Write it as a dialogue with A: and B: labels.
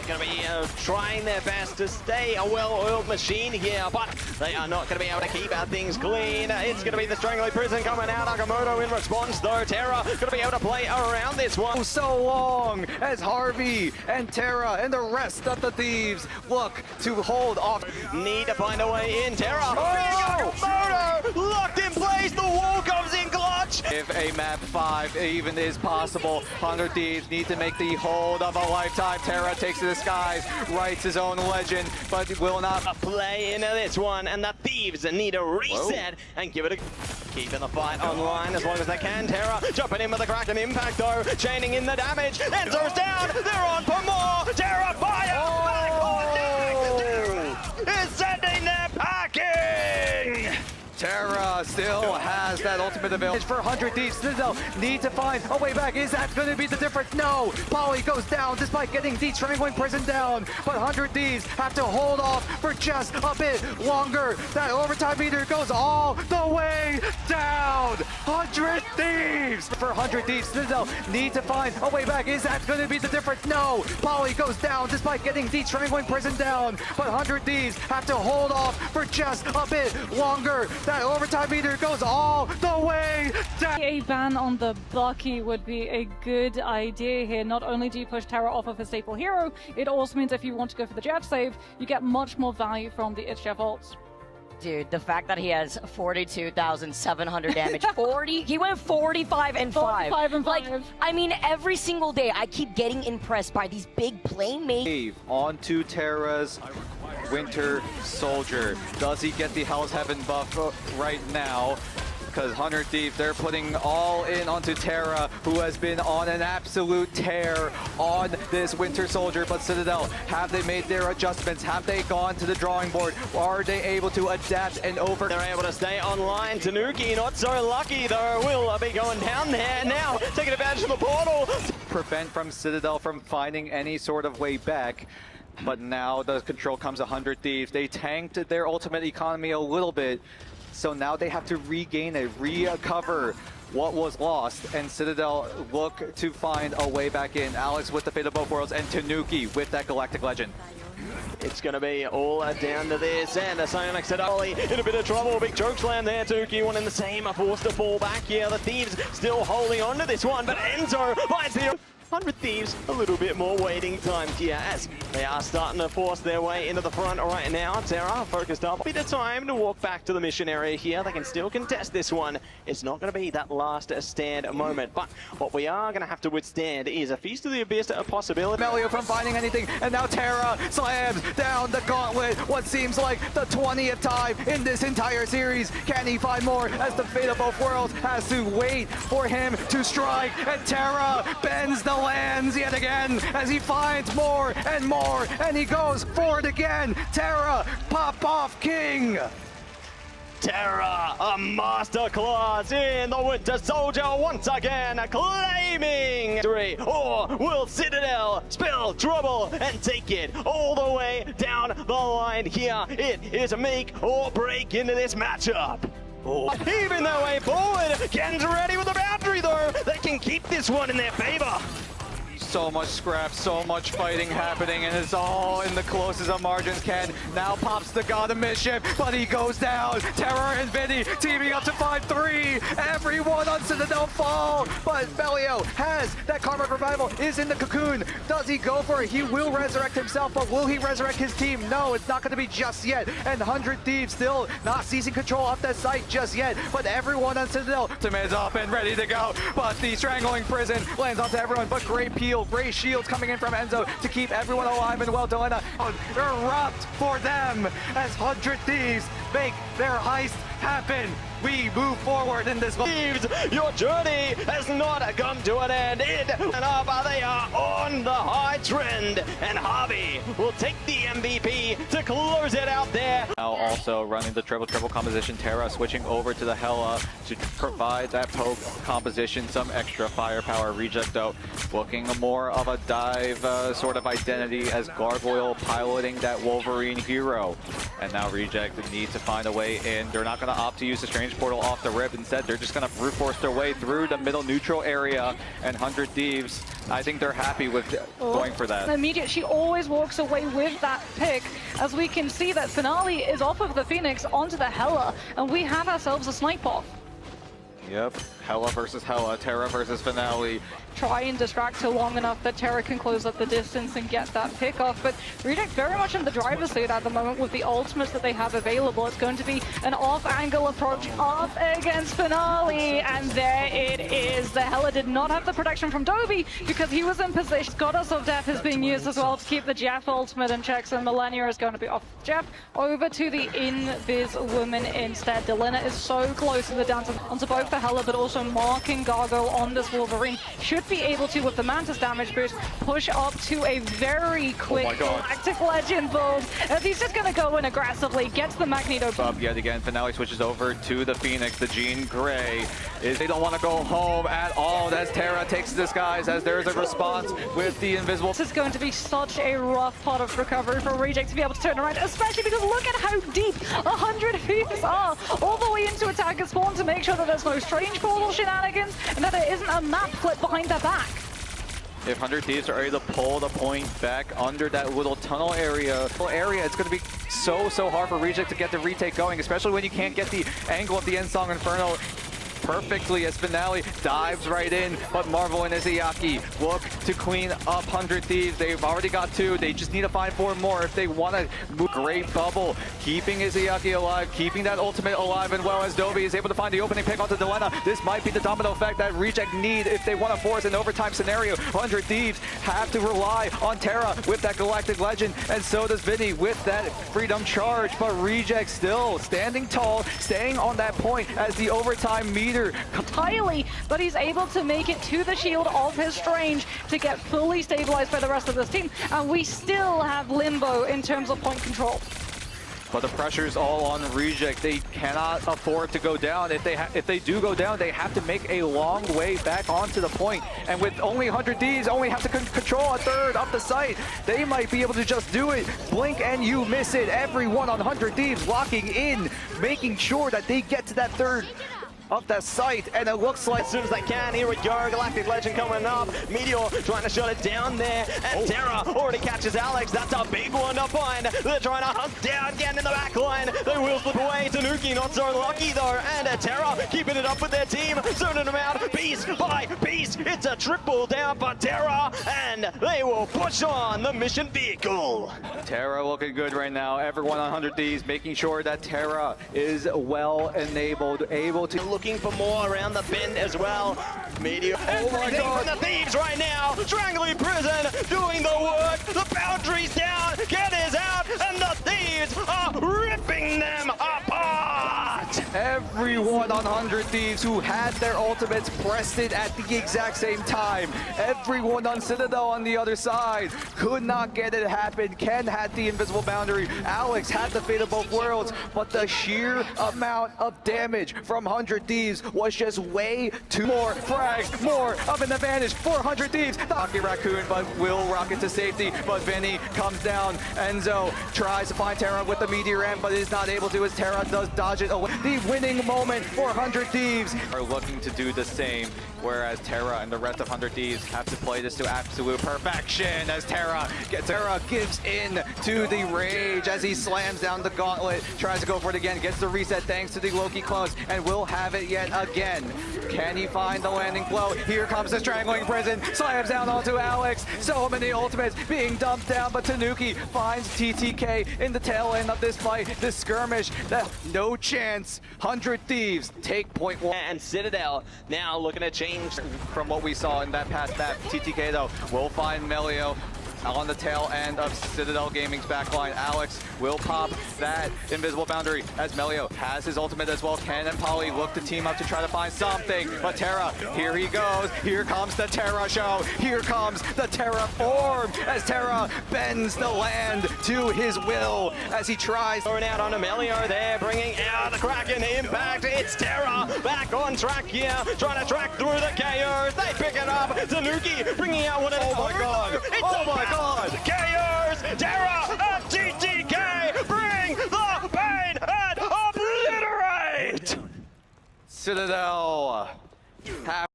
A: going to be trying their best to stay a well-oiled machine here, but they are not going to be able to keep our things clean. It's going to be the Strangling Prison coming out. Akamoto in response, though. Terra going to be able to play around this one.
B: So long as Harvey and Terra and the rest of the Thieves look to hold off.
A: Need to find a way in. Terra, Akamoto locked in place. The wall comes in clutch.
B: If a map 5 even is possible, 100 Thieves need to make the hold of a lifetime. Terra takes to the skies, writes his own legend, but will not
A: play into this one, and the Thieves need to reset and give it a... Keeping the fight online as long as they can. Terra jumping in with the Kraken impact though, chaining in the damage. Enzo's down, they're on for more. Terra fire! Is sending them packing!
B: Terra still has that ultimate advantage for 100 Thieves. Citadel need to find a way back. Is that going to be the difference? No! Polly goes down despite getting the Strangling Prison down. But 100 Thieves have to hold off for just a bit longer. That overtime meter goes all the way down. 100 Thieves! For 100 Thieves, Citadel need to find a way back. Is that going to be the difference? No! Polly goes down despite getting the Strangling Prison down. But 100 Thieves have to hold off for just a bit longer. That overtime meter goes all the way down.
C: A ban on the Bucky would be a good idea here. Not only do you push Terra off of a staple hero, it also means if you want to go for the Jeff save, you get much more value from the It's Jeff ults.
D: Dude, the fact that he has 42,700 damage, he went 45 and 5.
C: 45 and 5.
D: Like, I mean, every single day I keep getting impressed by these big playmates.
B: Onto Terra's Winter Soldier. Does he get the Hell's Heaven buff right now? Because 100 Thieves, they're putting all in onto Terra, who has been on an absolute tear on this Winter Soldier. But Citadel, have they made their adjustments? Have they gone to the drawing board? Are they able to adapt and over?
A: They're able to stay online. Tanuki not so lucky though. Will be going down there now, taking advantage of the portal.
B: Prevent from Citadel from finding any sort of way back. But now the control comes 100 Thieves. They tanked their ultimate economy a little bit. So now they have to regain it, recover what was lost, and Citadel look to find a way back in. Alex with the Fate of Both Worlds, and Tanuki with that Galactic Legend.
A: It's going to be all down to this, and the Psionic set up in a bit of trouble. Big choke slam there. Tanuki one in the same, forced to fall back here. The Thieves still holding on to this one, but Enzo finds the 100 Thieves a little bit more waiting time here as they are starting to force their way into the front right now. Terra focused up. A bit of time to walk back to the mission area here. They can still contest this one. It's not going to be that last stand moment, but what we are going to have to withstand is a Feast of the Abyss possibility.
B: Melio from finding anything, and now Terra slams down the gauntlet. What seems like the 20th time in this entire series. Can he find more as the Fate of Both Worlds has to wait for him to strike, and Terra bends the lands yet again as he finds more and more, and he goes for it again. Terra, pop off king.
A: Terra, a masterclass in the Winter Soldier once again, claiming victory. Or will Citadel spill trouble and take it all the way down the line here? It is a make or break into this matchup. Even their way forward, Ken's ready with the boundary though. They can keep this one in their favor.
B: So much scrap, so much fighting happening, and it's all in the closest of margins. Ken now pops the God of Mischief, but he goes down. Terra and Vinny teaming up to 5-3. Everyone on Citadel fall, but Melio has that Karma Revival, is in the cocoon. Does he go for it? He will resurrect himself, but will he resurrect his team? No, it's not going to be just yet. And 100 Thieves still not seizing control off that site just yet, but everyone on Citadel is up and ready to go. But the Strangling Prison lands onto everyone, but Great Peel, Gray Shields coming in from Enzo to keep everyone alive and well. Delena erupt for them as 100 Thieves make their heist happen. We move forward in this.
A: Thieves, your journey has not come to an end. They are on the high trend, and Harvey will take the MVP to close it out there.
B: Now also running the triple composition. Terra switching over to the Hela to provide that poke composition some extra firepower. Reject though looking more of a dive sort of identity as Gargoyle piloting that Wolverine hero. And now Reject needs to find a way in. They're not going to opt to use the Strange damage portal off the rip. Instead, they're just going to brute force their way through the middle neutral area, and 100 Thieves, I think they're happy with going for that.
C: Immediate, she always walks away with that pick, as we can see that Finale is off of the Phoenix onto the Hela, and we have ourselves a snipe off.
B: Yep, Hela versus Hela, Terra versus Finale.
C: Try and distract her long enough that Terra can close up the distance and get that pick off, but Reject very much in the driver's seat at the moment with the ultimates that they have available. It's going to be an off-angle approach up against Finale, and there it is. The Hela did not have the protection from Dobie because he was in position. Goddess of Death is being used as well to keep the Jeff ultimate in checks, and Millennia is going to be off Jeff over to the Invis woman instead. Delina is so close to the dance onto both the Hela, but also marking Gargoyle on this Wolverine. Should be able to, with the Mantis damage boost, push up to a very quick Galactic Legend build, as he's just going to go in aggressively, gets the Magneto
B: up yet again. Finale switches over to the Phoenix. The Jean Grey they don't want to go home at all as Terra takes the disguise, as there is a response with the invisible.
C: This is going to be such a rough pot of recovery for Reject to be able to turn around, especially because look at how deep 100 Thieves are, all the way into attacker spawn to make sure that there's no strange portal shenanigans and that there isn't a map flip behind their back.
B: If 100 Thieves are able to pull the point back under that little tunnel area, it's going to be so hard for Reject to get the retake going, especially when you can't get the angle of the Endsong Inferno perfectly as Finale dives right in, but Marvel and Izayaki look to clean up 100 Thieves. They've already got 2. They just need to find 4 more if they want to move. Great bubble, keeping Izayaki alive, keeping that ultimate alive, and well as Dobie is able to find the opening pick onto Delena. This might be the domino effect that Reject need if they want to force an overtime scenario. 100 Thieves have to rely on Terra with that Galactic Legend, and so does Vinny with that Freedom Charge, but Reject still standing tall, staying on that point as the overtime meter
C: entirely, but he's able to make it to the shield of his Strange to get fully stabilized by the rest of this team, and we still have limbo in terms of point control.
B: But the pressure's all on Reject. They cannot afford to go down. If they do go down, they have to make a long way back onto the point. And with only 100 Ds, only have to control a third of the site. They might be able to just do it. Blink and you miss it. Everyone on 100 Ds locking in, making sure that they get to that third of that site, and it looks like
A: as soon as they can, here we go, Galactic Legend coming up, Meteor trying to shut it down there, and Terra already catches Alex. That's a big one to find. They're trying to hunt down again in the back line. They will slip away. Tanuki not so lucky though, and Terra keeping it up with their team, zoning them out piece by piece. It's a triple down for Terra, and they will push on the mission vehicle.
B: Terra looking good right now. Everyone on 100 Ds making sure that Terra is well enabled, able to
A: looking for more around the bend as well. Meteor, oh my God, from the Thieves right now. Strangling Prison, doing the work. The boundary's down. Get is out, and the Thieves are ripping them apart.
B: Everyone on 100 Thieves who had their ultimates pressed it at the exact same time. Everyone on Citadel on the other side could not get it happen. Ken had the invisible boundary. Alex had the fate of both worlds, but the sheer amount of damage from 100 Thieves was just way too more frags, more of an advantage for 100 Thieves. Rocky Raccoon, but will rocket to safety, but Vinny comes down. Enzo tries to find Terra with the Meteor End, but is not able to as Terra does dodge it away. The winning moment for 100 Thieves are looking to do the same, whereas Terra and the rest of 100 Thieves have to play this to absolute perfection as Terra gives in to the rage as he slams down the gauntlet, tries to go for it again, gets the reset thanks to the Loki close, and will have it yet again. Can he find the landing blow? Here comes the Strangling Prison, slams down onto Alex. So many ultimates being dumped down, but Tanuki finds TTK in the tail end of this fight, this skirmish. No chance. 100 Thieves take point 1.
A: And Citadel now looking to change
B: From what we saw in that past map, TTK though will find Melio on the tail end of Citadel Gaming's backline. Alex will pop that invisible boundary as Melio has his ultimate as well. Ken and Polly look to team up to try to find something, but Terra, here he goes. Here comes the Terra show. Here comes the Terra form as Terra bends the land to his will as he tries.
A: Throwing out on Melio there, bringing out the Kraken impact. It's Terra back on track here, trying to track through the KOs. They pick it up. Tanuki bringing out one of
B: Oh my God. Oh my God.
A: KOs, Terra and TTK bring the pain and obliterate!
B: Citadel.